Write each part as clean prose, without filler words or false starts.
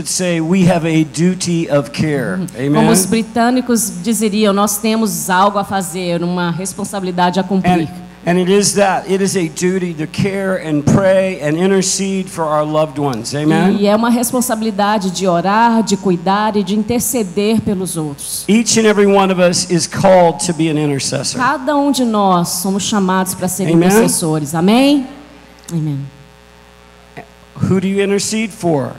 would say, we have a duty of care. Amen. Como os britânicos dizeriam, nós temos algo a fazer, uma responsabilidade a cumprir. And it is that. It is a duty to care and pray and intercede for our loved ones. Amen. E é uma responsabilidade de orar, de cuidar e de interceder pelos outros. Each and every one of us is called to be an intercessor. Cada um de nós somos chamados para ser Amen. intercessores. Amém? Amém. Who do you intercede for?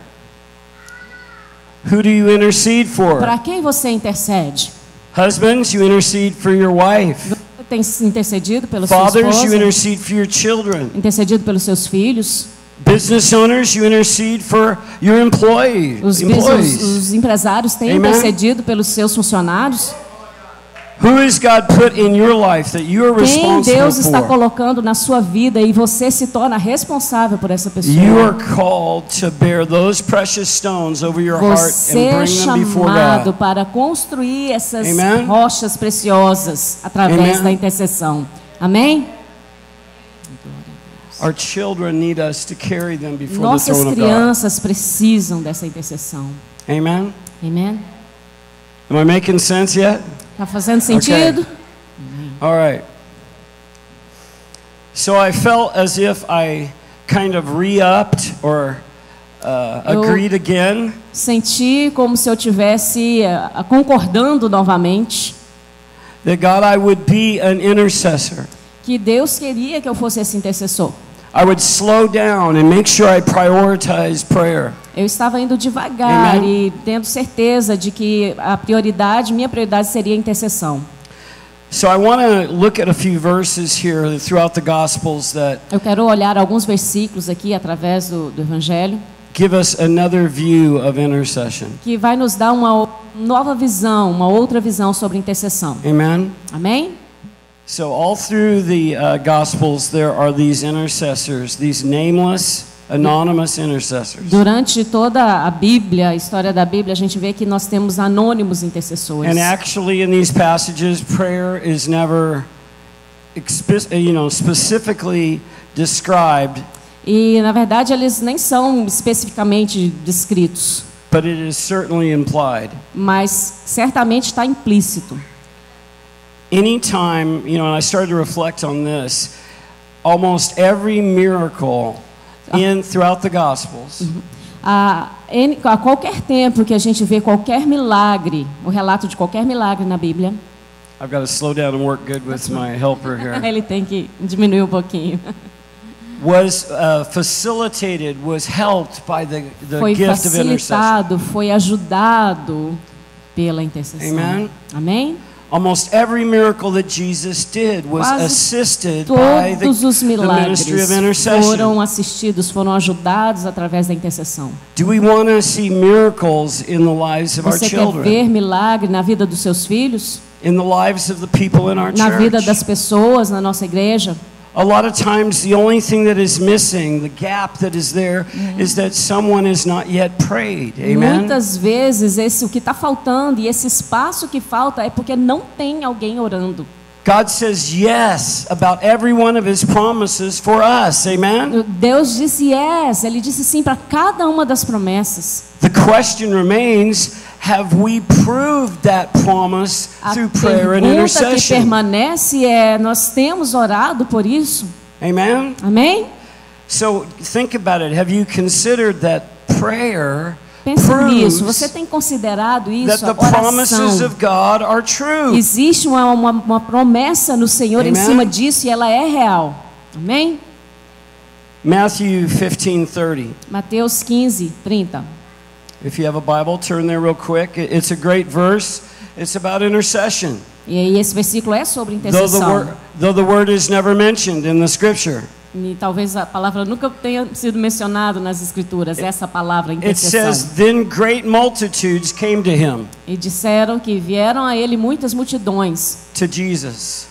Who do you intercede for? Para quem você intercede? Husbands, you intercede for your wife. Você tem intercedido pela sua Fathers, you esposa? intercede for your children. Intercedido pelos seus filhos? Business owners, you intercede for your employees. Os empresários têm Amen. intercedido pelos seus funcionários? Who has God put in your life that you are Quem responsible Deus está for? colocando na sua vida e você se torna responsável por essa pessoa? You are called to bear those precious stones over your heart Você and é bring them before chamado God. para construir essas Amen. rochas preciosas através Amen. da intercessão. Amém? Our children need us to carry them before the Nossas throne of God. crianças precisam dessa intercessão. Amen. Amém? Am I making sense yet? Tá fazendo sentido? All right. So I felt as if I kind of re-upped or agreed again. Senti como se eu tivesse concordando novamente That God, I would be an intercessor. que Deus queria que eu fosse esse intercessor. I would slow down and make sure I prioritize prayer. Eu estava indo devagar Amen. e tendo certeza de que minha prioridade seria a intercessão. So I want to look at a few verses here throughout the Gospels that Eu quero olhar alguns versículos aqui através do Evangelho give us another view of intercession. que vai nos dar uma nova visão, uma outra visão sobre intercessão. Amen. Amém? So all through the Gospels there are these intercessors, these nameless, anonymous intercessors. Durante toda a Bíblia, a história da Bíblia, a gente vê que nós temos anônimos intercessores. And actually in these passages prayer is never specifically described, E na verdade eles nem são especificamente descritos, but it is certainly implied. mas certamente está implícito. Anytime, and I started to reflect on this, almost every miracle throughout the Gospels A qualquer tempo que a gente vê qualquer milagre, o relato de qualquer milagre na Bíblia, I've got to slow down and work good with my helper here. ele tem que diminuir um pouquinho. Was facilitated, was helped by the Foi gift of intercession. facilitado, foi ajudado pela intercessão. Amen. Amém? Almost every miracle that Jesus did was Quase assisted by todos os the ministry milagres of intercession. foram assistidos, foram ajudados através da intercessão. Do we want to see miracles in the lives of our Você quer children? ver milagre na vida dos seus filhos? In the lives of the people in our Na vida das church? pessoas, na nossa igreja? A lot of times the only thing that is missing, the gap that is there, is that someone has not yet prayed. Amen? Muitas vezes o que está faltando e esse espaço que falta é porque não tem alguém orando. God says yes about every one of his promises for us. Amen? Deus disse yes, ele disse sim para cada uma das promessas. The question remains, have we proved that promise A through prayer and pergunta que intercession? permanece é: nós temos orado por isso? Amen? Amém? So think about it. Have you considered that prayer Pense nisso. proves Você tem considerado that isso? the A promises oração. of God are true? Existe uma promessa no Senhor em Amen? cima disso e ela é real. Amém? Matthew 15:30. Mateus 15, 30. If you have a Bible, turn there real quick. It's a great verse. It's about intercession. E aí esse versículo é sobre Though intercessão. the word is never mentioned in the scripture. E talvez a palavra nunca tenha sido mencionada nas escrituras, essa palavra It intercessão. says, then great multitudes came to him, E disseram que vieram a ele muitas multidões, to Jesus,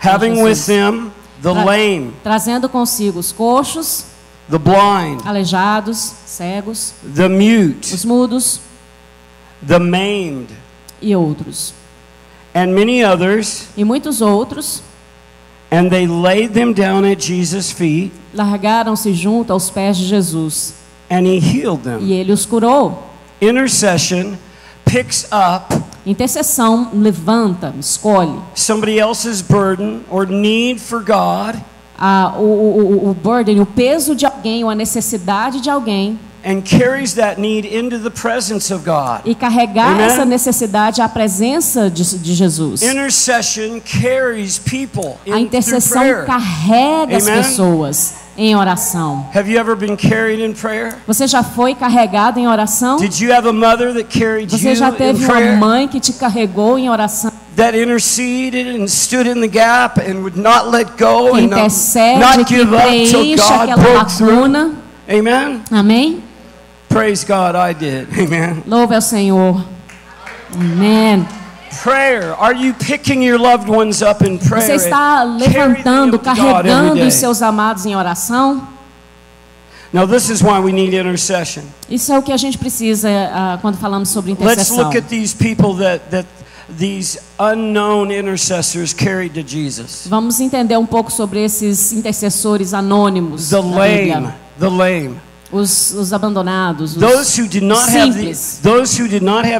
having with them the lame, trazendo consigo os coxos, the blind, aleijados, cegos, the mute, os mudos the maimed, e outros. and many others, E muitos outros and they laid them down at Jesus' feet, largaram-se junto aos pés de Jesus, and he healed e them. ele os curou. Intercession picks up Intercessão levanta, escolhe somebody else's burden or need for God o burden, o peso de alguém, ou a necessidade de alguém, and carries that need into the presence of God. e carregar Amen? essa necessidade à presença de Jesus. Intercession carries people A in through intercessão prayer. carrega as Amen? pessoas em oração. Have you ever been carried in prayer? Você já foi carregado em oração? Did you have a mother that carried Você you já in teve uma prayer? mãe que te carregou em oração? That interceded and stood in the gap and would not let go Que and not intercede, que give up till preenche God aquela broke through. lacuna. Amen? Amém? Praise God, I did. Amen. Louve ao Senhor. Amém. Prayer. Are you picking your loved ones up in prayer? Você está and carrying them levantando, to God every carregando day? os seus amados em oração? Now this is why we need intercession. Isso é o que a gente precisa quando falamos sobre Let's intercessão. look at these people that these unknown intercessors carried to Jesus. Vamos entender um pouco sobre esses intercessores anônimos The da lame, Bíblia. the lame. Os abandonados, Those who did not have simples.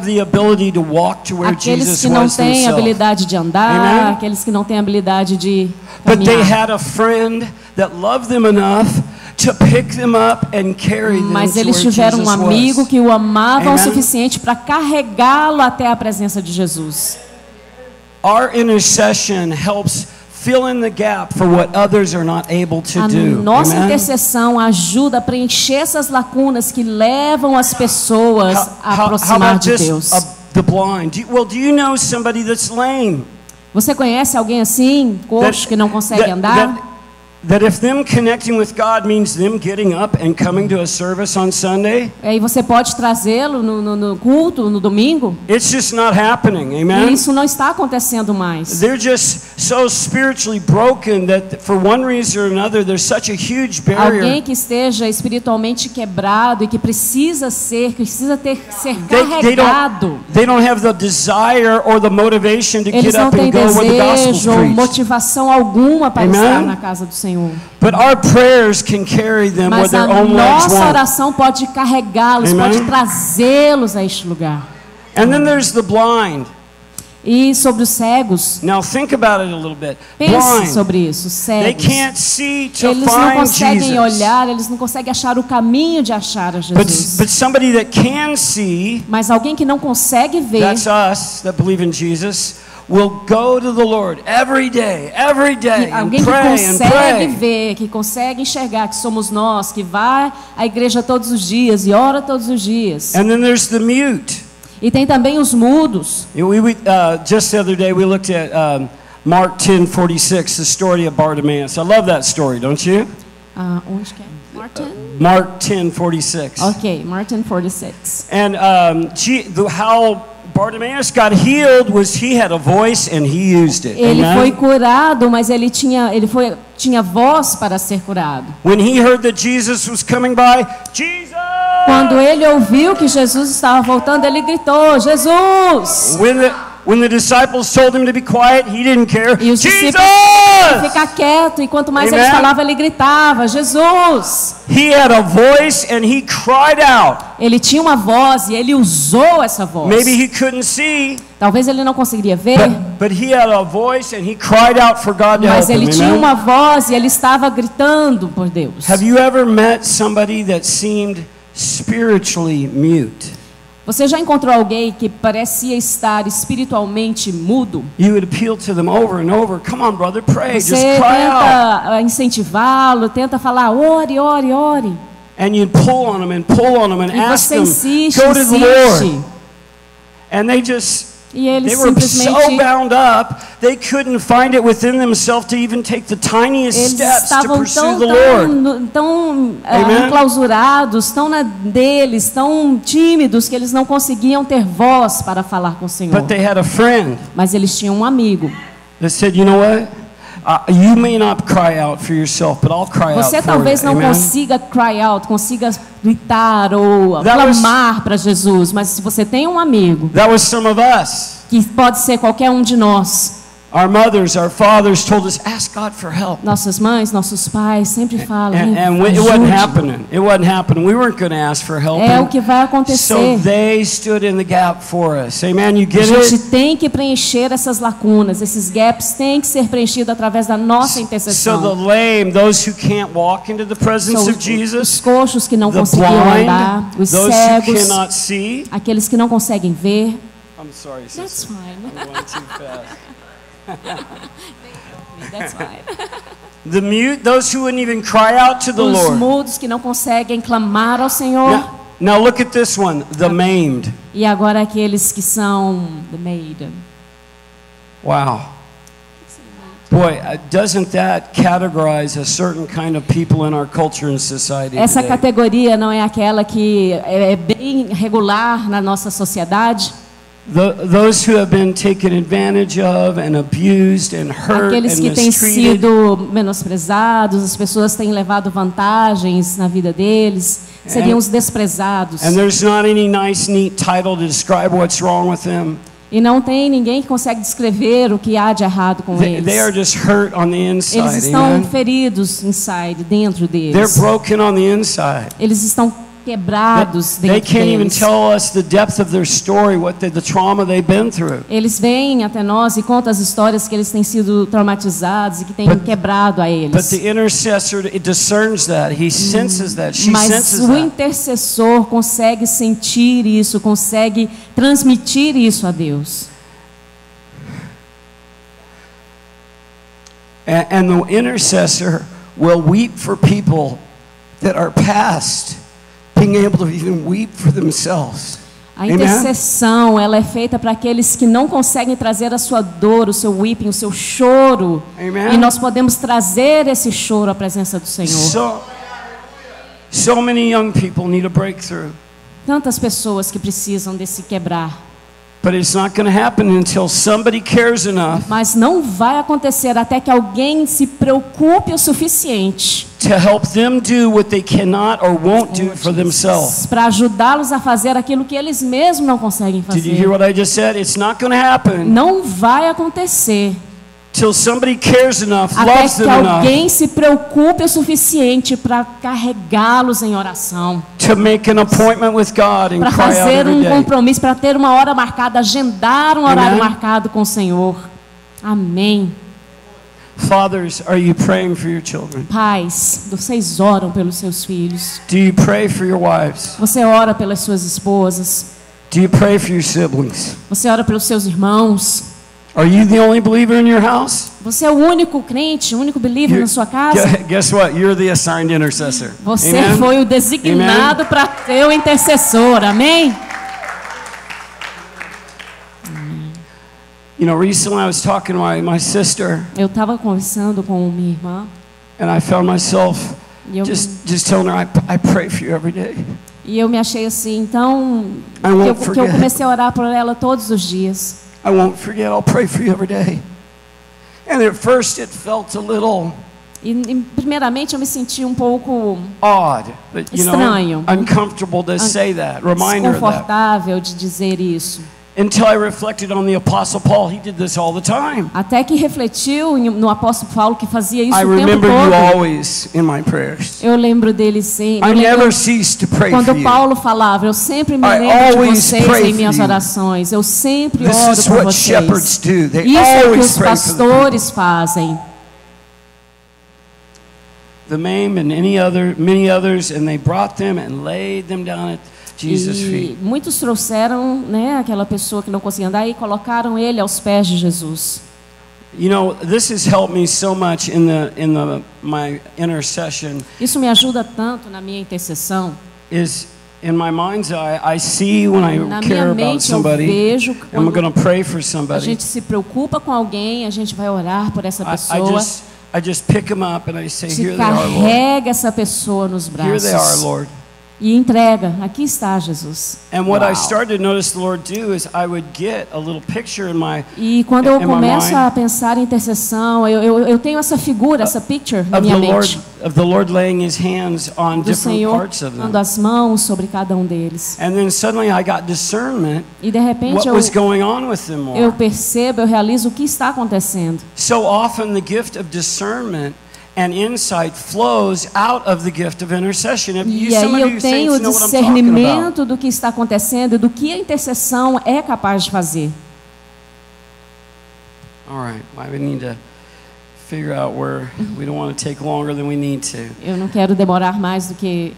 the ability to walk to where Aqueles Jesus que não was têm themselves. habilidade de andar, Amen? aqueles que não têm habilidade de But they caminhar. had a friend that loved them enough to pick them up and carry them Mas to eles where tiveram Jesus um amigo was. que o amava o Amen? suficiente para carregá-lo até a presença de Jesus. Our intercession helps fill in the gap for what others are not able to A do. nossa Amen? intercessão ajuda a preencher essas lacunas que levam as pessoas a aproximar about de just Deus. The blind? Do you know somebody that's lame? Você conhece alguém assim, coxo, que não consegue andar? That if them connecting with God means them getting up and coming to a service on Sunday, E você pode trazê-lo no culto, no domingo? it's just not happening. E Amen? isso não está acontecendo mais. They're just so spiritually broken that for one reason or another there's such a huge Alguém barrier. que esteja espiritualmente quebrado e que precisa ser ser They carregado. don't have the desire or the motivation to Eles get não up têm and go where the gospel's desejo ou preached. motivação alguma para Amen? estar na casa do Senhor. But our prayers can carry them where Mas a their own legs nossa won't. oração pode carregá-los, Amen? pode trazê-los a este lugar. And then there's the blind. E sobre os cegos, Now think about it a little bit. pense Blind. sobre isso, They cegos. can't see to Eles não find conseguem Jesus. olhar, eles não conseguem achar o caminho de achar a But Jesus. somebody that can see, Mas alguém que não consegue ver, that's us that believe in Jesus, will go to the Lord every day and alguém que pray and consegue pray. ver, que consegue enxergar que somos nós, que vai à igreja todos os dias e ora todos os dias. And then there's the mute. E tem também os mudos. Just the other day we looked at Mark 10:46, the story of Bartimaeus. I love that story, don't you? Onde que é? Martin? Mark 10:46. Ok, Martin 46. And how Bartimaeus got healed was he had a voice and he used it. Ele Amen? foi curado, mas ele tinha voz para ser curado. When he heard that Jesus was coming by, Jesus! Quando ele ouviu que Jesus estava voltando, ele gritou: Jesus! When the disciples told him to be quiet, he didn't care. E os Jesus! discípulos ficar quieto, e quanto mais Amen? ele falava, ele gritava: Jesus! He had a voice and he cried out. Ele tinha uma voz e ele usou essa voz. Maybe he couldn't see, Talvez ele não conseguiria ver, but he had a voice and he cried out for God to mas help ele him. tinha Amen? uma voz e ele estava gritando por Deus. Have you ever met somebody that seemed spiritually mute? Você já encontrou alguém que parecia estar espiritualmente mudo? You would appeal to them over and over. Come on, brother, pray. Você Just cry out. tenta incentivá-lo, tenta falar: ore, ore, ore. And you'd pull on them and E ask você them, insiste, go to the Lord. insiste. And they just, E eles they were so simplesmente bound up, they couldn't find it within themselves to even take the tiniest eles steps to estavam pursue the Lord. tão Amen? enclausurados, tão na deles, tão tímidos que eles não conseguiam ter voz para falar com o Senhor. But they had a friend Mas eles tinham um amigo. that said, you know what? You may not cry out for yourself, but I'll cry out Você for talvez you. não Amen? consiga cry out, consiga gritar ou That was- clamar para Jesus, mas se você tem um amigo, That was some of us. que pode ser qualquer um de nós, Our mothers, our fathers told us, ask God for help. Nossas mães, nossos pais sempre falam, And it wasn't happening. It wasn't happening. We weren't going to ask for help. É o que vai So acontecer. they stood in the gap for us. Amen. You A get gente it? tem que preencher essas lacunas, esses gaps têm que ser preenchidos através da nossa So the intercessão. lame, those who can't walk into the presence São of os Jesus, coxos que não the conseguiam andar, blind, os those who cegos, cannot see. aqueles que não conseguem ver. I'm sorry, That's sister. fine. I'm going too fast. That's fine. The mute, those who wouldn't even cry out to the Os Lord. mudos que não conseguem clamar ao Senhor. Now look at this one, the maimed. E agora aqueles que são the maid. Wow. Boy, doesn't that categorize a certain kind of people in our culture and society Essa today? categoria não é aquela que é bem regular na nossa sociedade? Those who have been taken advantage of and abused and hurt Aqueles and que têm mistreated. sido menosprezados, as pessoas têm levado vantagens na vida deles, seriam os desprezados. And there's not any nice, neat title to describe what's wrong with them. E não tem ninguém que consegue descrever o que há de errado com eles. They are just hurt on the Eles inside. estão Amen? feridos inside, dentro They're deles. broken on the inside. Eles estão quebrados They dentro can't even deles. tell us the depth of their story, the trauma they've been through. Eles vêm até nós e contam as histórias que eles têm sido traumatizados e que têm quebrado a But eles. the intercessor it discerns that. He senses that. She Mas senses o that. intercessor consegue sentir isso, consegue transmitir isso a Deus. And the intercessor will weep for people that are past being able to even weep for themselves. A Amen? intercessão, ela é feita para aqueles que não conseguem trazer a sua dor, o seu weeping, o seu choro. Amen? E nós podemos trazer esse choro à presença do Senhor. So many young people need a breakthrough. Tantas pessoas que precisam desse quebrar. But it's not going to happen until somebody cares enough Mas não vai acontecer até que alguém se preocupe o suficiente to help them do what they cannot or won't do for themselves. para ajudá-los a fazer aquilo que eles mesmos não conseguem Did you hear fazer. what I just said? It's not going to happen Não vai acontecer till somebody cares enough, até loves que them enough alguém se preocupe o suficiente para carregá-los em oração, to make an appointment with God and para cry out fazer every day. compromisso, para ter uma hora marcada, agendar um horário Amen. marcado com o Senhor. Amém. Fathers, are you praying for your children? Pais, vocês oram pelos seus filhos. Do you pray for your wives? Você ora pelas suas esposas. Do you pray for your siblings? Você ora pelos seus irmãos. Are you the only believer in your house? Você é o único crente, o único believer na sua casa. Guess what? You're the assigned intercessor. Você Amen? foi o designado para ser o intercessor. Amém? You know, recently I was talking to my sister, Eu estava conversando com minha irmã and I found myself e eu, just telling her, I pray for you every day. me achei assim, então I won't que eu forget. comecei a orar por ela todos os dias. I won't forget. I'll pray for you every day. And at first it felt a little E primeiramente eu me senti um pouco odd, but Estranho. uncomfortable to say that. Reminder of that. desconfortável de dizer isso. Until I reflected on the Apostle Paul, he did this all the time. Até que refletiu no apóstolo Paulo que fazia isso I o tempo remember you todo. always in my prayers. Eu lembro dele sempre. I Eu lembro never cease to pray for quando you. Paulo falava, eu sempre me I lembro de always vocês pray em minhas for you. orações. Eu sempre This oro is por what shepherds vocês. do. They Isso é o que always os pray for the people. pastores fazem. The maimed and many others, and they brought them and laid them down at Jesus' E feet. muitos trouxeram, né, aquela pessoa que não conseguia andar e colocaram ele aos pés de Jesus. You know, this has helped me so much in my intercession. Isso me ajuda tanto na minha intercessão. Is in my mind's eye, I see when I Na care minha about mente eu somebody, vejo and we're quando going to pray for a somebody. gente se preocupa com alguém, a gente vai orar por essa pessoa. I just pick them up and I say, Se "Here they are, Lord. carrega essa pessoa nos Here they are, braços. Lord. e entrega. Aqui está, Jesus. And what I Uau. started to notice the Lord do is I would get a little picture in my E quando eu in my começo mind a pensar em intercessão, eu tenho essa figura, essa picture na of minha the mente Lord laying His hands on do different Senhor parts of them. dando as mãos sobre cada um deles. And then suddenly I got discernment E de repente what was going on with them eu more. percebo, eu realizo o que está acontecendo. So often the gift of discernment and insight flows out of the gift of intercession. If you, E some aí of you eu tenho o saints know what I'm talking about. discernimento do que está acontecendo e do que a intercessão é capaz de fazer. All right, well, we need to figure out where we don't want to take longer than we need to. Eu não quero demorar mais do que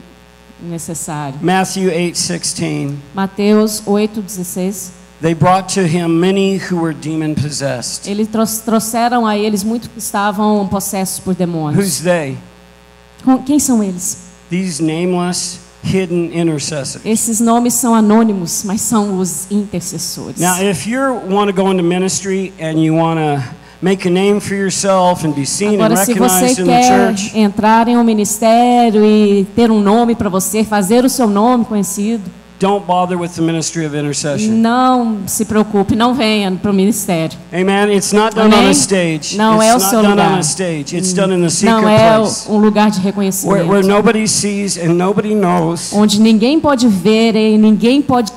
necessário. Matthew 8:16. Mateus 8:16. They brought to him many who were demon possessed. Eles trouxeram a eles muitos que estavam possessos por demônios. Who's they? Quem são eles? These nameless, hidden intercessors. Esses nomes são anônimos, mas são os intercessores. Now, if you want to go into ministry and you want to make a name for yourself and be seen and Agora, se você recognized in the quer church, entrar em um ministério e ter um nome para você, fazer o seu nome conhecido, don't bother with the ministry of intercession. não se preocupe, não venha para o ministério. Amen. It's not done on Amém? a stage. Não é o It's seu not done lugar. on a stage. It's done in the secret Não é place um lugar de where reconhecimento, nobody sees and nobody knows, onde ninguém pode ver e ninguém pode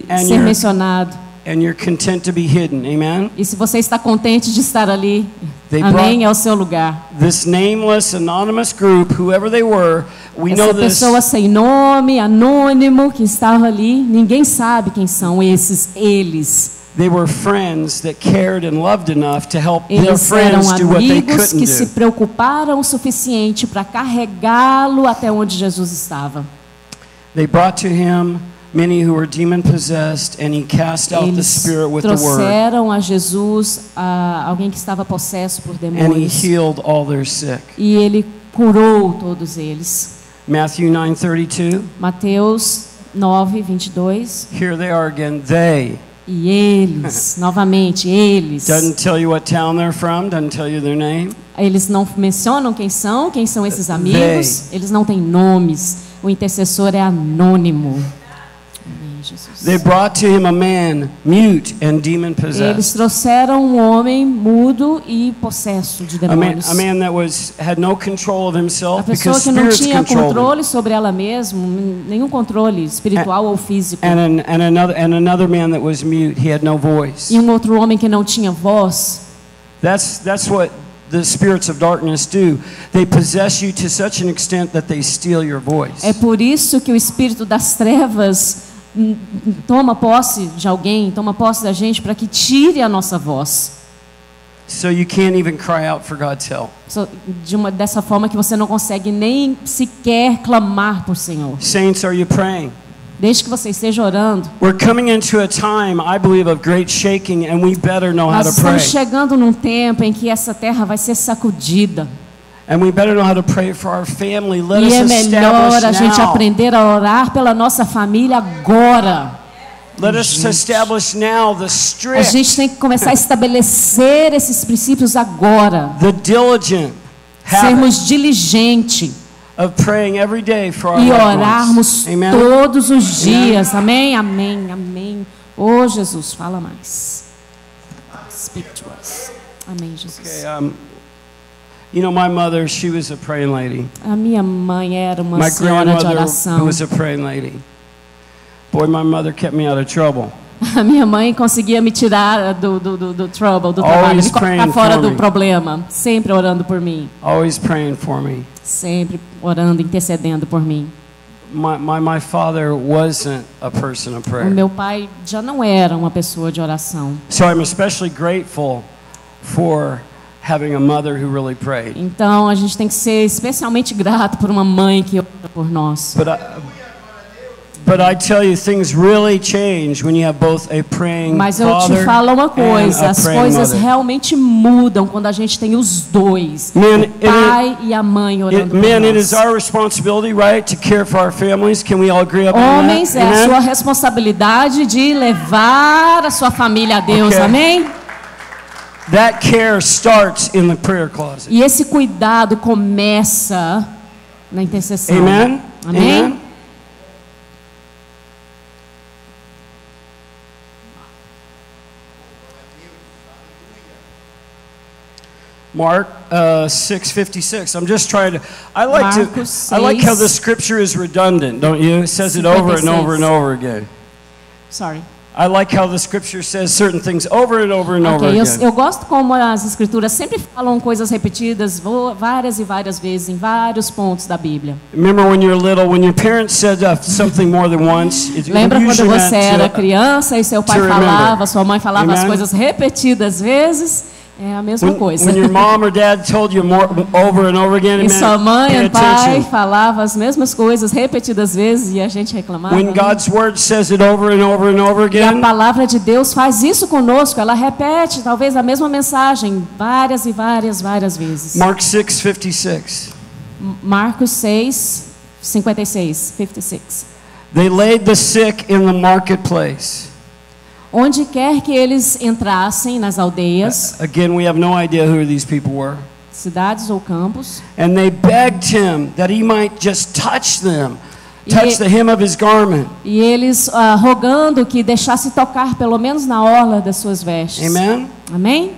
And ser you're- mencionado. and you're content to be hidden. Amen. E se você está contente de estar ali, They amém, é o seu lugar. This nameless, anonymous group, whoever they were, we know Essa this. pessoa sem nome, anônimo, que estava ali, ninguém sabe quem são eles. They were friends that cared and loved enough to help their Eles eram friends do what they amigos couldn't que se do. preocuparam o suficiente para carregá-lo até onde Jesus estava. They brought to him many who were demon possessed, and he cast out the Eles spirit with the word, trouxeram a Jesus alguém que estava possesso por and he demônios. healed all their sick. E ele curou todos eles. Matthew 9:32. Mateus 9:22. Here they are again. They E eles, novamente, eles. doesn't tell you what town they're from, doesn't tell you their name. Eles não mencionam quem são esses amigos, eles não têm nomes. O intercessor é anônimo. Amém, Jesus. They brought to him a man mute and demon Eles possessed. trouxeram um homem mudo e possesso de demônios. A man that had no control of A himself pessoa because que não spirits tinha controlled him. controle sobre ela mesma, nenhum controle espiritual ou físico. And another man that was mute, he had no voice. E um outro homem que não tinha voz. That's what the spirits of darkness do. They possess you to such an extent that they steal your voice. É por isso que o espírito das trevas toma posse de alguém, toma posse da gente para que tire a nossa voz. So you can't even cry out for God's help. Dessa forma que você não consegue nem sequer clamar por Senhor. Saints, are you praying? Desde que você esteja orando. We're coming into a time, I believe, of great shaking, and we better know how Nós to pray. estamos chegando num tempo em que essa terra vai ser sacudida. And we better know how to pray for our family. Let E us é melhor a establish gente now. aprender a orar pela nossa família agora. Let us establish now the A strict, gente tem que começar a estabelecer esses princípios agora. the diligent habit Sermos diligentes of praying every day for our e loved ones. orarmos Amen. todos os dias. Amém, amém, amém. Oh, Jesus, fala mais. Speak to us. Amém, Jesus. Okay, you know, my mother, she was a praying lady. A minha mãe era uma My senhora de grandmother oração. was a praying lady. Boy, my mother kept me out of trouble. A minha mãe conseguia me tirar do trouble, do trabalho, Always me colocar praying fora for do me. problema. Sempre orando por mim. Always praying for me. Sempre orando, intercedendo por mim. My father wasn't a person of O prayer. meu pai já não era uma pessoa de oração. So I'm especially grateful for having a mother who really prayed. Então a gente tem que ser especialmente grato por uma mãe que ora por nós. But I tell you, things really change when you have both a praying Mas eu father te falo uma and coisa, a as praying coisas mother. realmente mudam quando a gente tem os dois, Man, o pai e a mãe orando por it nós. is our responsibility, right, to care for our families. Can we all agree upon Homens, that? é a Amen? sua responsabilidade de levar a sua família a Deus, Okay. amém? That care starts in the prayer closet. E esse cuidado começa na intercessão. Amen? Amém? Amen? Mark 6:56. I'm just trying to. I like Marcos how the 6. scripture is redundant, don't you? It says it over and over and over again. Sorry. I like how the scripture says certain things over and over and over Ok, again. eu gosto como as escrituras sempre falam coisas repetidas várias e várias vezes em vários pontos da Bíblia. Remember when you were little, when your parents said something more than once? Lembra quando usually você meant era criança e seu pai to remember. falava, sua mãe falava as Amen? coisas repetidas vezes? É a mesma coisa. When your mom or dad told you over and over again, it E meant sua mãe pay e pai attention. falavam as mesmas coisas repetidas vezes e a gente reclamava. When né? God's word says it over and over and over E a again, palavra de Deus faz isso conosco, ela repete talvez a mesma mensagem várias e várias vezes. Mark 6:56. Marcos 6, 56, 56. They laid the sick in the marketplace. Onde quer que eles entrassem nas aldeias, Again, we have no idea who these people were. cidades ou campos, And they begged him that he might just touch them, E touch the hem of his garment. e eles rogando que deixasse tocar pelo menos na orla das suas vestes. Amen? Amém?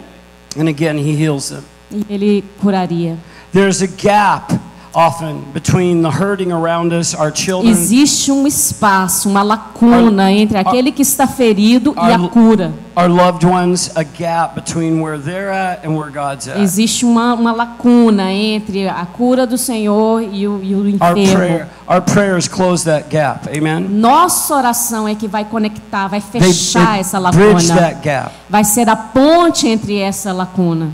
And again, he heals them. E ele curaria. There's a gap often between the hurting around us, our children, Existe um espaço, uma lacuna entre aquele que está ferido e a cura. our loved ones, a gap between where they're at and where God's at. Existe uma lacuna entre a cura do Senhor e o enfermo. Our prayers close that gap. Amen? Nossa oração é que vai conectar, vai fechar essa bridge lacuna. that gap. Vai ser a ponte entre essa lacuna.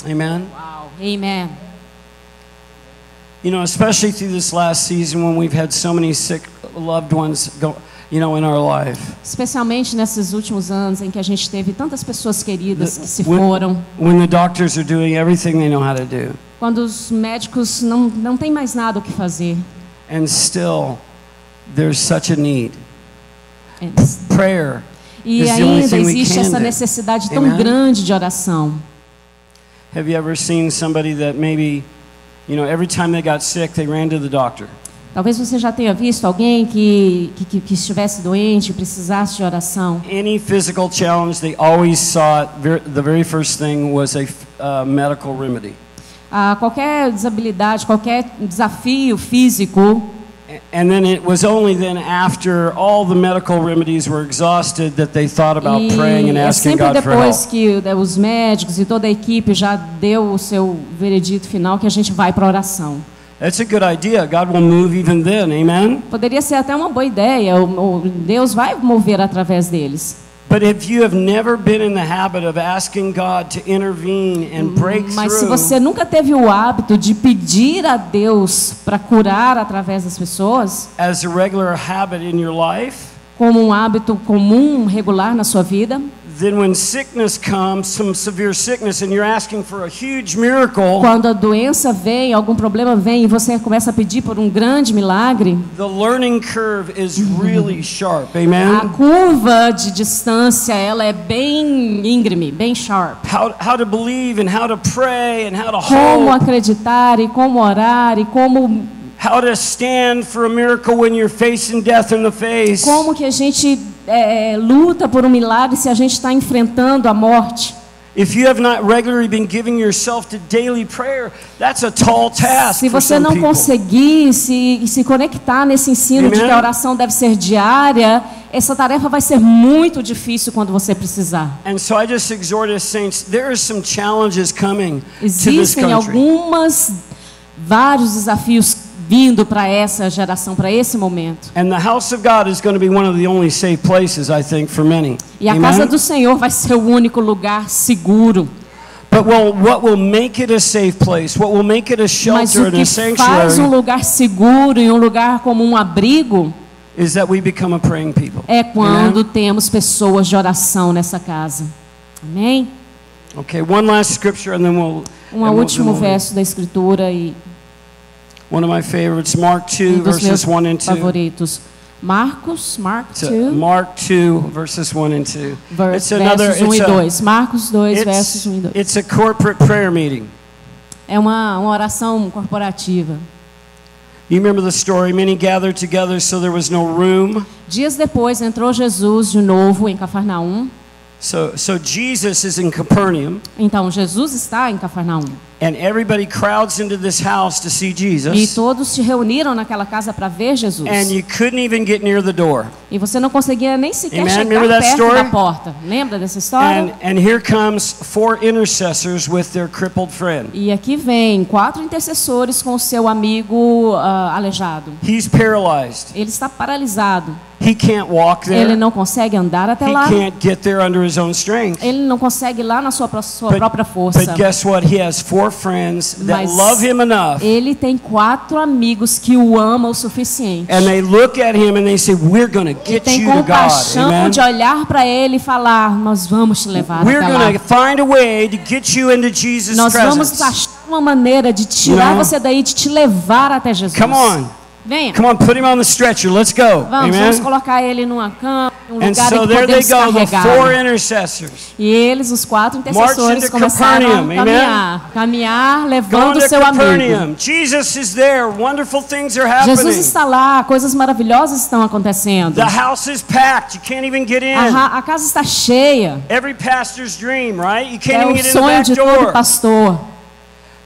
Amen? Uau. Amen. You know, especially through this last season when we've had so many sick loved ones go, in our life. Especialmente nesses últimos anos em que a gente teve tantas pessoas queridas que se foram. When the doctors are doing everything they know how to do. Quando os médicos não têm mais nada o que fazer. And still, there's such a need. Prayer E is the only ainda thing we existe can essa do. necessidade tão Amen? grande de oração. Have you ever seen somebody that maybe, every time they got sick, they ran to the doctor? Talvez você já tenha visto alguém que estivesse doente e precisasse de oração. Any physical challenge, they always sought, the very first thing was a medical remedy. Qualquer desabilidade, qualquer desafio físico, And then it was only then after all the medical remedies were exhausted that they thought about praying and é asking sempre God for depois help. que os médicos e toda a equipe já deu o seu veredito final que a gente vai para a oração. That's a good idea. God will move even then. Amen? Poderia ser até uma boa ideia, Deus vai mover através deles. But if you have never been in the habit of asking God to intervene and break Mas se through, você nunca teve o hábito de pedir a Deus para curar através das pessoas, as a regular habit in your life, como um hábito comum, regular na sua vida, then when sickness comes, some severe sickness, and you're asking for a huge miracle, quando a doença vem, algum problema vem e você começa a pedir por um grande milagre, the learning curve is really sharp. a Amen? curva de distância ela é bem íngreme, bem sharp. How to believe and how to pray and how to Como hope. acreditar e como orar e como How to stand for a miracle when you're facing death in the face. que a gente luta por um milagre se a gente está enfrentando a morte. If you have not regularly been giving yourself to daily prayer, that's a tall task Se for você some não people. conseguir se conectar nesse ensino de Amen? que a oração deve ser diária, essa tarefa vai ser muito difícil quando você precisar. And so I just exhort us saints, there are some challenges coming to this Existem country. vários desafios vindo para essa geração, para esse momento. And the house of God is going to be one of the only safe places, I think, for many. E a Amen? casa do Senhor vai ser o único lugar seguro. But what will make it a safe place? What will make it a Mas shelter o and que a faz um sanctuary lugar seguro e um lugar como um abrigo is that we become a praying people. é quando Amen? temos pessoas de oração nessa casa. Amém? Okay, one last scripture and then we'll Último then we'll- verso da Escritura e One of my favorites, Mark 2 um dos meus verses 1 and 2. favoritos. Mark It's 2, Mark 2 verses 1 and 2. versos 1 e 2. Marcos 2, versos 1 e 2. It's a corporate prayer meeting. É uma oração corporativa. You remember the story? Many gathered together, so there was no room. Dias depois entrou Jesus de novo em Cafarnaum. So Jesus is in Capernaum, Então Jesus está em Cafarnaum. And everybody crowds into this house to see E Jesus. todos se reuniram naquela casa para ver Jesus. And you couldn't even get near the door. E você não conseguia nem sequer Amen. chegar Remember that perto story? da porta. Lembra dessa história? And here comes 4 intercessors with their crippled friend. E aqui vem 4 intercessores com o seu amigo aleijado. He's paralyzed. Ele está paralisado. He can't walk Ele there. não consegue andar até He lá. can't get there under his own strength. Ele não consegue ir lá na sua própria força. But guess what? He has 4 friends that Mas love him enough. ele tem 4 amigos que o amam o suficiente. And they look at him and they say, "We're going to E get tem you to God." compaixão Amen. de olhar para ele e falar: nós vamos te levar We're até going lá. to find a way to get you into Jesus' Nós vamos presence. achar uma maneira de tirar You know? você daí, de te levar até Jesus. Come on. Venha. Come on, put him on the stretcher. Let's go. Vamos Amen. colocar ele numa cama, num And lugar so em que there they podemos go, the 4 carregar. intercessors. E eles, os 4 March intercessores, into começaram a Capernaum, caminhar, Going levando o to seu amigo. Capernaum. Jesus is there. Wonderful things are happening. Jesus está lá, coisas maravilhosas estão acontecendo. The house is packed. You can't even get in. A casa está cheia. Every pastor's dream, right? You can't É even o get in the sonho back de todo door. pastor.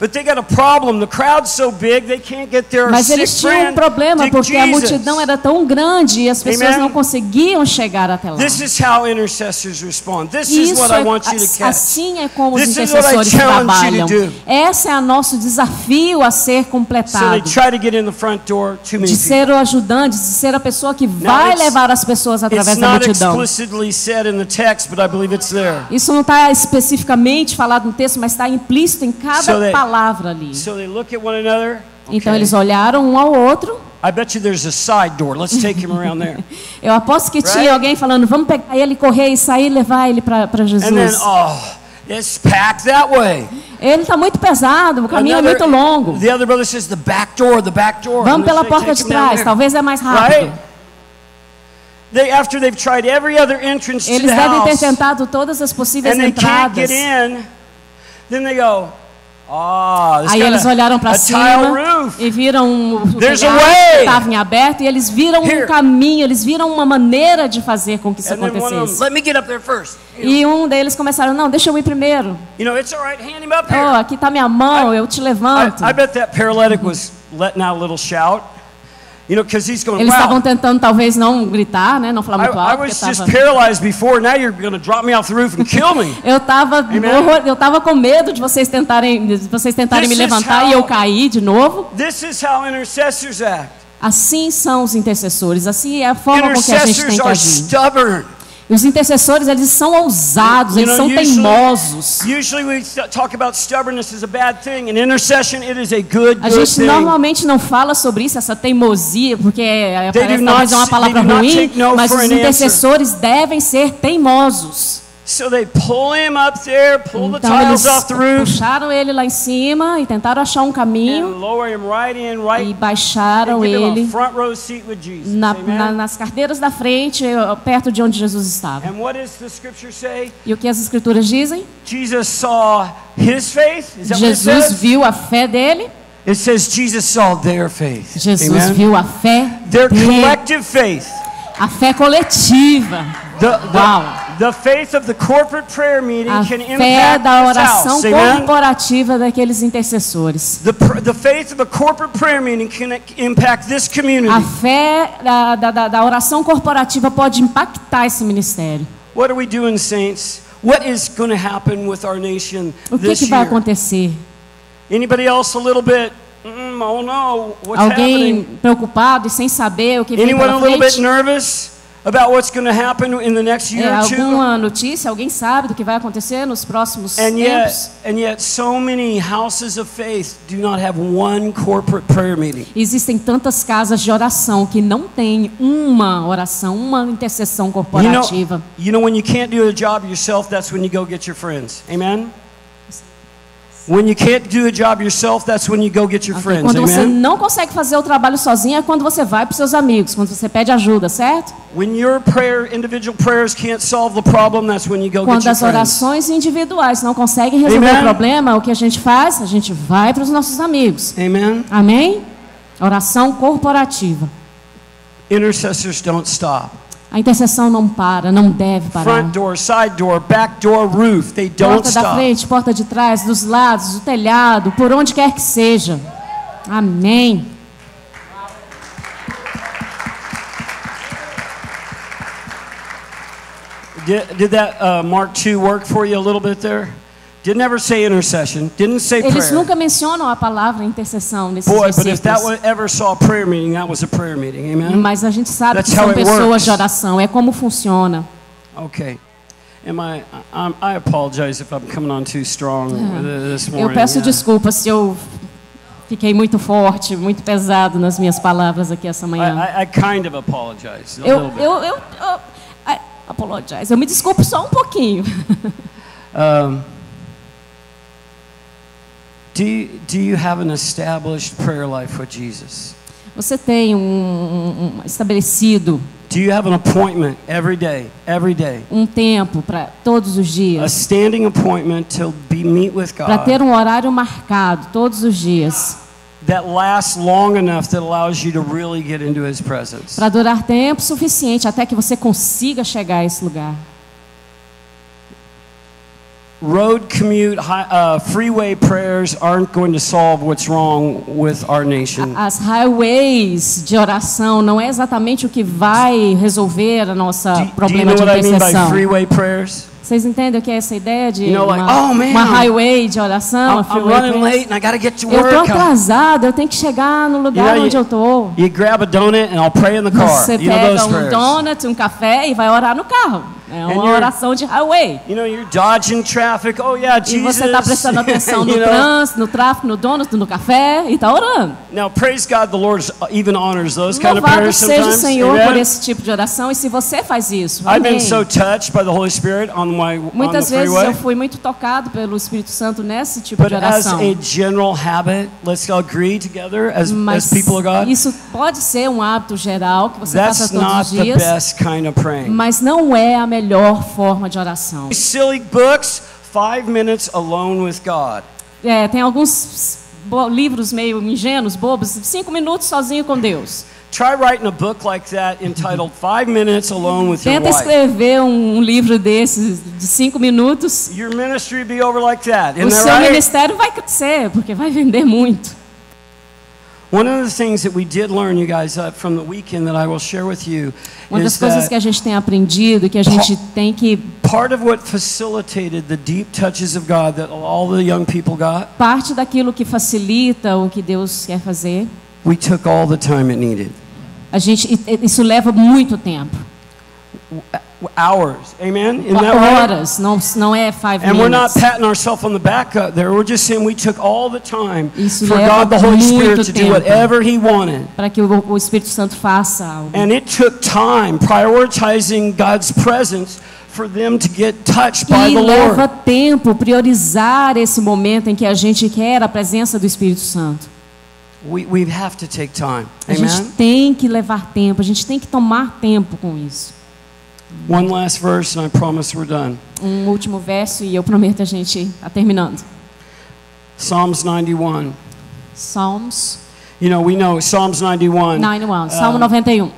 But they got a problem. The crowd's so big they can't get their Mas sick eles tinham um friend problema to porque a Jesus. multidão era tão grande e as pessoas Amen. não conseguiam chegar até lá. This is how intercessors respond. This is Isso what I want you to catch. assim é como os This is what I intercessores challenge trabalham. you to do. Esse é o nosso desafio a ser So they completado. try to get in the front door. Too many De people. ser o ajudante, de ser a pessoa que vai it's- levar as pessoas It's através da not multidão. explicitly said in the text, but I believe it's there. Isso não está especificamente falado no texto, mas está implícito em cada So they- palavra ali. So they look at one another. Então Okay. eles olharam um ao outro. I bet you there's a side door. Let's take him around there. Eu aposto que Right? tinha alguém falando, vamos pegar ele, correr e sair e levar ele para And then, Jesus. it's packed that way. Ele está muito pesado, o caminho é muito longo. The other brother says, the back door, the back door. Vamos And pela they porta take de him down trás, there. talvez é mais rápido. Right? After they've tried every other entrance to Eles the devem ter house, tentado todas as possíveis and they can't entradas. get in, then they go, this Aí got eles olharam para a tile cima roof. e viram o There's a telhado way. que estava em aberto e eles viram Here. um caminho, eles viram uma maneira de fazer com que isso And then one of them, acontecesse. let me get up there first. E um deles começaram, não, deixa eu ir primeiro. It's all right, hand him up Oh, here. aqui está minha mão, eu te levanto. I bet that paralytic was letting out a little shout, because he's going, Eles estavam wow, tentando talvez não gritar, né, não falar muito I alto. porque was just tava... paralyzed before, now you're going to drop me off the roof and kill me. Eu tava com medo de vocês tentarem me This is levantar e how- eu cair de novo. This is how intercessors act. Assim são os intercessores, assim é a forma com que a gente tem Intercessors que are agir. stubborn. Os intercessores, eles são ousados, eles são teimosos. Usually we talk about stubbornness as a bad thing. In intercession, it is a good A gente thing. normalmente não fala sobre isso, essa teimosia, porque They parece do talvez not- é uma palavra they do not ruim, take no mas for os an answer. intercessores devem ser teimosos. So they pull him up there, pull the Então tiles eles off the roof, puxaram ele lá em cima e tentaram achar um and caminho lower him right in, right, e and baixaram give him a ele front row seat with Jesus. Amen? nas carteiras da frente, perto de onde Jesus estava. And what does the scripture say? E o que as escrituras dizem? Jesus saw his faith. Is that what it Jesus says? viu a fé dele. It says Jesus saw their faith. Jesus Amen? viu a fé Their dele. collective faith. A fé coletiva. Uau. The faith of the corporate prayer meeting A can fé impact da this oração house. Amen? corporativa daqueles intercessores. The faith of a corporate prayer meeting can impact this community. A fé da oração corporativa pode impactar esse ministério. What are we doing, saints? What is going to happen with our nation O que this vai year? acontecer? Anybody else a little bit? Oh no, what's Alguém happening? preocupado e sem saber o que vem Anyone a pela little bit frente? nervous about what's going to happen in the next year or two? Alguma notícia? Alguém sabe do que vai acontecer nos próximos And tempos? yet, so many houses of faith do not have one corporate prayer meeting. Existem tantas casas de oração que não tem uma oração, uma intercessão corporativa. You know when you can't do a job yourself, that's when you go get your friends. Amen? When you can't do a job yourself, that's when you go get your friends. Quando você Amen? não consegue fazer o trabalho sozinho é quando você vai para os seus amigos, quando você pede ajuda, certo? When your individual prayers can't solve the problem, that's when you go get Quando your as friends. orações individuais não conseguem resolver Amen. o problema, o que a gente faz? A gente vai para os nossos amigos. Amen? Amém? Oração corporativa. Intercessors don't stop. A intercessão não para, não deve parar. Front door, side door, back door, roof. They don't Porta da stop. frente, porta de trás, dos lados, do telhado, por onde quer que seja. Amém. Did that Mark 2 work for you a little bit there? Didn't ever say intercession. Didn't say Eles prayer. nunca mencionam a palavra intercessão nesses Boy, but if that versículos. ever saw a prayer meeting, that was a prayer meeting. Amen? Mas a gente sabe That's que são how it pessoas works. de oração, é como funciona. Okay. I apologize if I'm coming on too strong this morning. Eu peço Yeah. desculpas se eu fiquei muito forte, muito pesado nas minhas palavras aqui essa manhã. I kind of apologize a Eu little bit. apologize. Eu me desculpo só um pouquinho. Do you have an established prayer life with Jesus? Você tem um estabelecido Do you have an appointment every day? Every day. um tempo para todos os A dias, standing appointment to meet with para God ter um horário marcado todos os dias, that lasts long enough that allows you to really get into His presence. para durar tempo suficiente até que você consiga chegar a esse lugar. Road commute, freeway prayers aren't going to solve what's wrong with our nation. As highways de oração não é exatamente o que vai resolver a nossa Do you problema know de what I mean by intercessão. freeway prayers? Vocês entendem o que é essa ideia de You know, like, uma, oh, man, uma highway de oração? I'm freeway running prayer? late and I got to get to Eu tô work. atrasado, eu tenho que chegar no lugar You know, onde eu tô. You grab a donut and I'll pray in the car. Você You know pega those um prayers. donut, um café e vai orar no carro. É And uma you're- oração de highway. You know, you're dodging traffic. Oh yeah, E Jesus. você está prestando atenção no You know? trânsito, no tráfego, no donut, no café e está orando. Now, praise God, the Lord even honors those kind of Louvado prayers seja o sometimes. Senhor Amen? por esse tipo de oração. E se você faz isso, I've been amém. so touched by the Holy Spirit on the Muitas vezes freeway. eu fui muito tocado pelo Espírito Santo nesse tipo But de as oração. a general habit, let's agree together as Mas people of God. isso pode ser um hábito geral que você faça That's todos not os the dias, best kind of praying. mas não é a melhor forma de oração. Silly books, 5 minutes alone with God. Tem alguns livros meio ingênuos, bobos, 5 minutos sozinho com Deus. Try writing a book like that entitled 5 Minutes Alone with Your Tenta Wife. escrever um livro desses de 5 minutos. Your ministry be over like that. O Isn't that seu right? ministério vai crescer, porque vai vender muito. One of the things that we did learn, you guys, from the weekend that I will share with you Uma das is coisas que that a gente tem aprendido, que a gente tem que... part of what facilitated the deep touches of God that all the young people got, Parte daquilo que facilita o que Deus quer fazer, we took all the time it needed. Isso leva muito tempo. Hours. Amen? Isn't that right? Horas, não é 5 And we're not minutes. patting ourselves on the back up there. We're just saying we took all the time Isso for leva God, the Holy Spirit, muito to do tempo. whatever He wanted. Para que o Espírito Santo faça algo. And it took time prioritizing God's presence for them to get touched by E the leva Lord. tempo priorizar esse momento em que a gente quer a presença do Espírito Santo. We have to take time. A gente Amen? tem que levar tempo, a gente tem que tomar tempo com isso. One last verse and I promise we're done. Um último verso e eu prometo a gente está terminando. Psalms 91. Psalms You know, we know Psalms 91. 91, Salmo 91.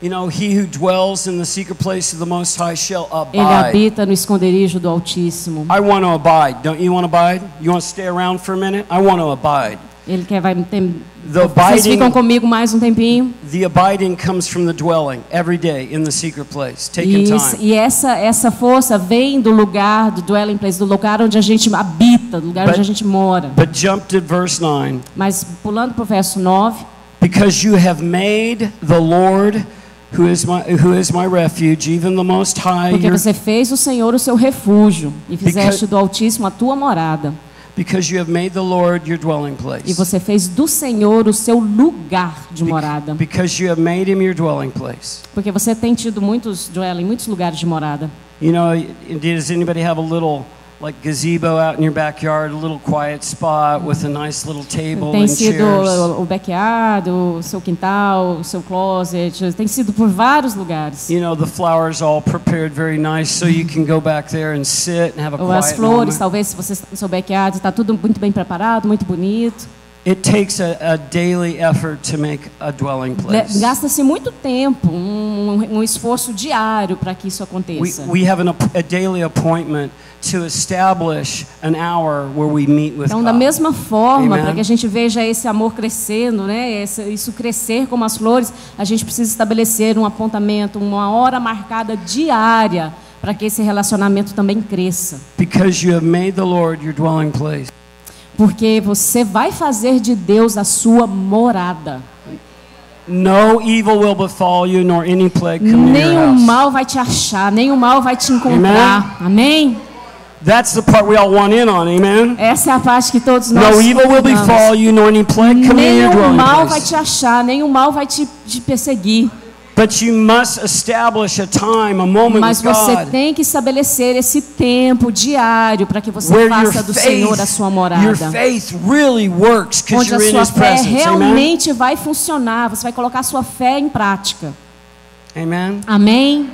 You know, he who dwells in the secret place of the Most High shall Ele abide. habita no esconderijo do Altíssimo. I want to abide. Don't you want to abide? You want to stay around for a minute? I want to abide. Ele quer vai ter, The vocês ficam abiding, comigo mais um tempinho. the abiding comes from the dwelling every day in the secret place, taking time. E essa força vem do lugar, do dwelling place, do lugar onde a gente habita, do lugar onde a gente mora. But jump to verse 9. Mas pulando para o verso 9, Because you have made the Lord, who is my refuge, even the Most High, porque você fez o Senhor o seu refúgio e fizeste Because- do Altíssimo a tua morada. because you have made the Lord your dwelling E place. você fez do Senhor o seu lugar de morada. Because you have made him your dwelling place. Porque você tem tido muitos dwelling, muitos lugares de morada. You know, does anybody have a little like gazebo out in your backyard, a little quiet spot with a nice little table Tem and sido chairs? o backyard, o seu quintal, o seu closet, tem sido por vários lugares. You know, the flowers all prepared very nice so you can go back there and sit and have a Ou as quiet flores, moment. talvez se você está no seu backyard, está tudo muito bem preparado, muito bonito. It takes a daily effort to make a dwelling place. Gasta-se muito tempo, um esforço diário para que isso aconteça. We have a daily appointment to establish an hour where we meet with Então, da God. mesma forma, Amen. para que a gente veja esse amor crescendo, né, isso crescer como as flores, a gente precisa estabelecer um apontamento, uma hora marcada diária, para que esse relacionamento também cresça. Because you have made the Lord your dwelling place. Porque você vai fazer de Deus a sua morada. No evil will befall you, nor any plague come near your Nenhum house. mal vai te achar, nenhum mal vai te encontrar. Amém? That's the part we all want in on, amen? Essa é a parte que todos nós No evil will concordamos. befall you, nor any plague come near your Nenhum dwelling mal vai place. te achar, nenhum mal vai te perseguir. But you must establish a time, a moment Mas with você God tem que estabelecer esse tempo diário para que você where your faça do Senhor a sua morada. faith really works because Onde a you're in sua His fé presence, amen? realmente vai funcionar. Você vai colocar a sua fé em prática. Amen? Amém?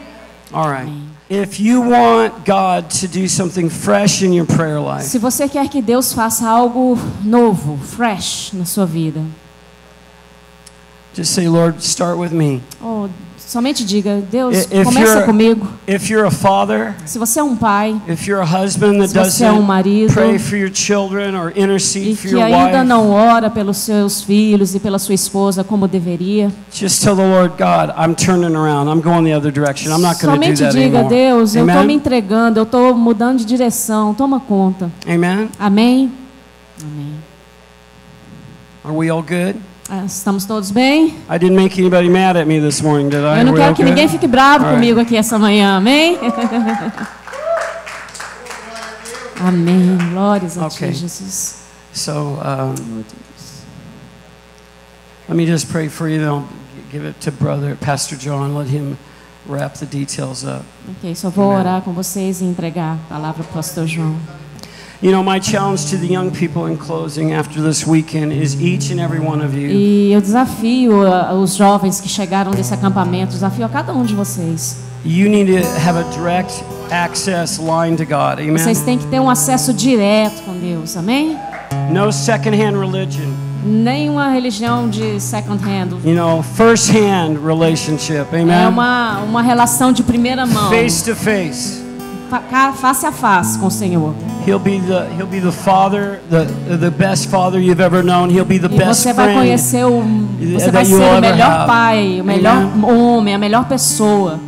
All right. If you want God to do something fresh in your prayer life, Se você quer que Deus faça algo novo, fresh na sua vida, just say, Lord, start with me. somente diga, Deus, If começa comigo. If you're a father, Se você é um pai if you're a husband that Se você é um doesn't marido pray for your children or intercede e for que your ainda wife, não ora pelos seus filhos e pela sua esposa como deveria, just tell the Lord, God, I'm turning around. I'm going the other direction. I'm not going to do somente that diga, anymore. Deus, eu estou me Amen? entregando, eu estou mudando de direção, toma conta. Amen? Amém? Amém. Are we all good? Estamos todos bem? I didn't make anybody mad at me this morning, did I? Eu não Are we quero all que good? ninguém fique bravo Alright. comigo aqui essa manhã, amém? Amém. Glórias a Okay. Ti, Jesus. So, let me just pray for you, then I'll give it to Pastor John, let him wrap the details up. Ok, só vou Amen. orar com vocês e entregar a palavra para o pastor João. You know, my challenge to the young people in closing after this weekend is each and every one of you. E eu desafio os jovens que chegaram desse acampamento, desafio a cada um de vocês. You need to have a direct access line to God. Amen. Vocês têm que ter um acesso direto com Deus, amém? No second-hand religion. Nenhuma religião de second hand. You know, first-hand relationship. Amen. É uma relação de primeira mão, Face to face. face a face com o Senhor. He'll be the father, the best father you've ever known. He'll be the E best você vai friend conhecer você that vai you'll ser o ever melhor have. pai, o melhor Amen. homem, a melhor pessoa.